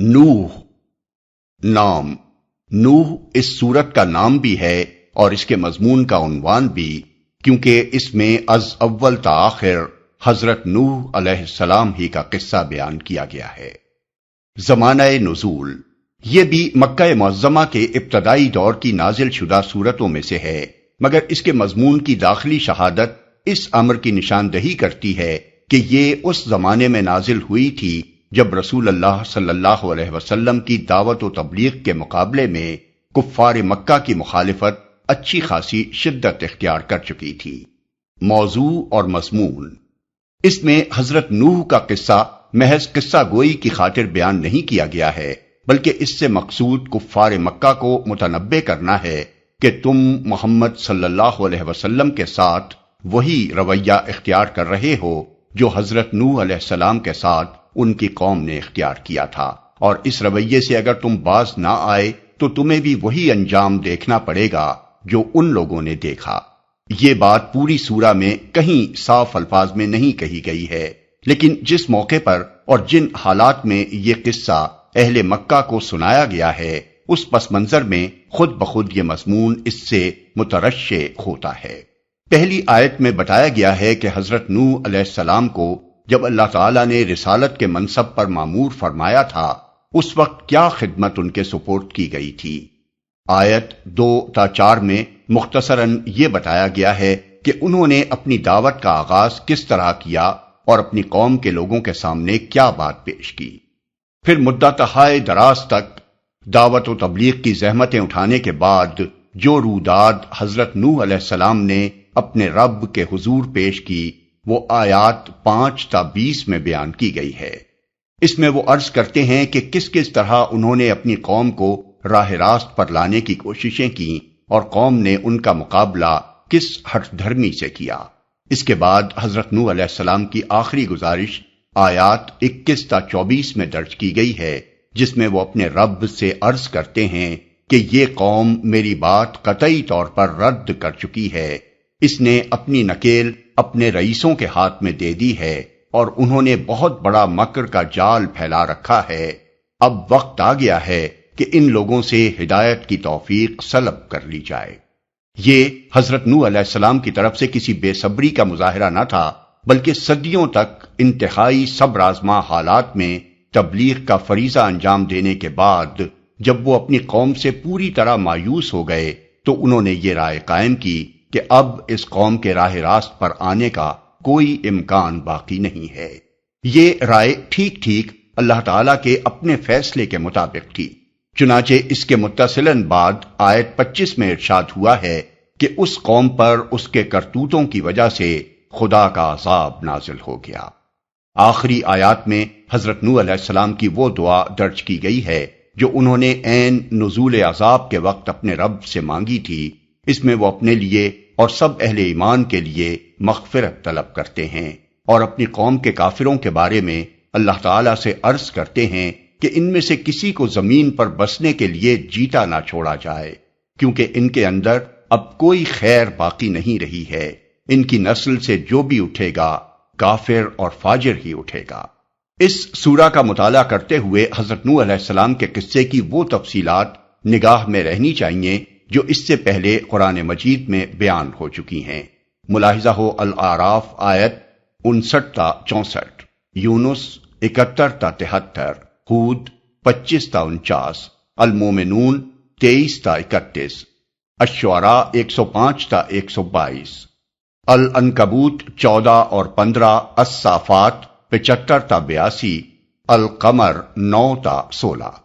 نوح نام نوح اس سورت کا نام بھی ہے اور اس کے مضمون کا عنوان بھی، کیونکہ اس میں از اول تا آخر حضرت نوح علیہ السلام ہی کا قصہ بیان کیا گیا ہے۔ زمانہ نزول یہ بھی مکہ معظمہ کے ابتدائی دور کی نازل شدہ سورتوں میں سے ہے، مگر اس کے مضمون کی داخلی شہادت اس امر کی نشاندہی کرتی ہے کہ یہ اس زمانے میں نازل ہوئی تھی جب رسول اللہ صلی اللہ علیہ وسلم کی دعوت و تبلیغ کے مقابلے میں کفار مکہ کی مخالفت اچھی خاصی شدت اختیار کر چکی تھی۔ موضوع اور مضمون اس میں حضرت نوح کا قصہ محض قصہ گوئی کی خاطر بیان نہیں کیا گیا ہے، بلکہ اس سے مقصود کفار مکہ کو متنبہ کرنا ہے کہ تم محمد صلی اللہ علیہ وسلم کے ساتھ وہی رویہ اختیار کر رہے ہو جو حضرت نوح علیہ السلام کے ساتھ ان کی قوم نے اختیار کیا تھا، اور اس رویے سے اگر تم باز نہ آئے تو تمہیں بھی وہی انجام دیکھنا پڑے گا جو ان لوگوں نے دیکھا۔ یہ بات پوری سورہ میں کہیں صاف الفاظ میں نہیں کہی گئی ہے، لیکن جس موقع پر اور جن حالات میں یہ قصہ اہل مکہ کو سنایا گیا ہے، اس پس منظر میں خود بخود یہ مضمون اس سے مترشح ہوتا ہے۔ پہلی آیت میں بتایا گیا ہے کہ حضرت نوح علیہ السلام کو جب اللہ تعالیٰ نے رسالت کے منصب پر مامور فرمایا تھا، اس وقت کیا خدمت ان کے سپرد کی گئی تھی۔ آیت 2 تا 4 میں مختصراً یہ بتایا گیا ہے کہ انہوں نے اپنی دعوت کا آغاز کس طرح کیا اور اپنی قوم کے لوگوں کے سامنے کیا بات پیش کی۔ پھر مدت ہائے دراز تک دعوت و تبلیغ کی زحمتیں اٹھانے کے بعد جو روداد حضرت نوح علیہ السلام نے اپنے رب کے حضور پیش کی، وہ آیات 5 تا 20 میں بیان کی گئی ہے۔ اس میں وہ عرض کرتے ہیں کہ کس کس طرح انہوں نے اپنی قوم کو راہ راست پر لانے کی کوششیں کی اور قوم نے ان کا مقابلہ کس ہٹ دھرمی سے کیا۔ اس کے بعد حضرت نوح علیہ السلام کی آخری گزارش آیات 21 تا 24 میں درج کی گئی ہے، جس میں وہ اپنے رب سے عرض کرتے ہیں کہ یہ قوم میری بات قطعی طور پر رد کر چکی ہے، اس نے اپنی نکیل اپنے رئیسوں کے ہاتھ میں دے دی ہے اور انہوں نے بہت بڑا مکر کا جال پھیلا رکھا ہے۔ اب وقت آ گیا ہے کہ ان لوگوں سے ہدایت کی توفیق سلب کر لی جائے۔ یہ حضرت نوح علیہ السلام کی طرف سے کسی بے صبری کا مظاہرہ نہ تھا، بلکہ صدیوں تک انتہائی صبر آزما حالات میں تبلیغ کا فریضہ انجام دینے کے بعد جب وہ اپنی قوم سے پوری طرح مایوس ہو گئے تو انہوں نے یہ رائے قائم کی کہ اب اس قوم کے راہ راست پر آنے کا کوئی امکان باقی نہیں ہے۔ یہ رائے ٹھیک ٹھیک اللہ تعالیٰ کے اپنے فیصلے کے مطابق تھی، چنانچہ اس کے متصلاً بعد آیت 25 میں ارشاد ہوا ہے کہ اس قوم پر اس کے کرتوتوں کی وجہ سے خدا کا عذاب نازل ہو گیا۔ آخری آیات میں حضرت نوح علیہ السلام کی وہ دعا درج کی گئی ہے جو انہوں نے عین نزول عذاب کے وقت اپنے رب سے مانگی تھی۔ اس میں وہ اپنے لیے اور سب اہل ایمان کے لیے مغفرت طلب کرتے ہیں اور اپنی قوم کے کافروں کے بارے میں اللہ تعالیٰ سے عرض کرتے ہیں کہ ان میں سے کسی کو زمین پر بسنے کے لیے جیتا نہ چھوڑا جائے، کیونکہ ان کے اندر اب کوئی خیر باقی نہیں رہی ہے، ان کی نسل سے جو بھی اٹھے گا کافر اور فاجر ہی اٹھے گا۔ اس سورہ کا مطالعہ کرتے ہوئے حضرت نوح علیہ السلام کے قصے کی وہ تفصیلات نگاہ میں رہنی چاہیے جو اس سے پہلے قرآن مجید میں بیان ہو چکی ہیں۔ ملاحظہ ہو الاعراف آیت 59 تا 64، یونس 71 تا 73، ہود 25 تا 49، المومنون 23 تا 31، الشعراء 105 تا 122، العنکبوت 14 اور 15، الصافات 75 تا 82، القمر 9 تا 16۔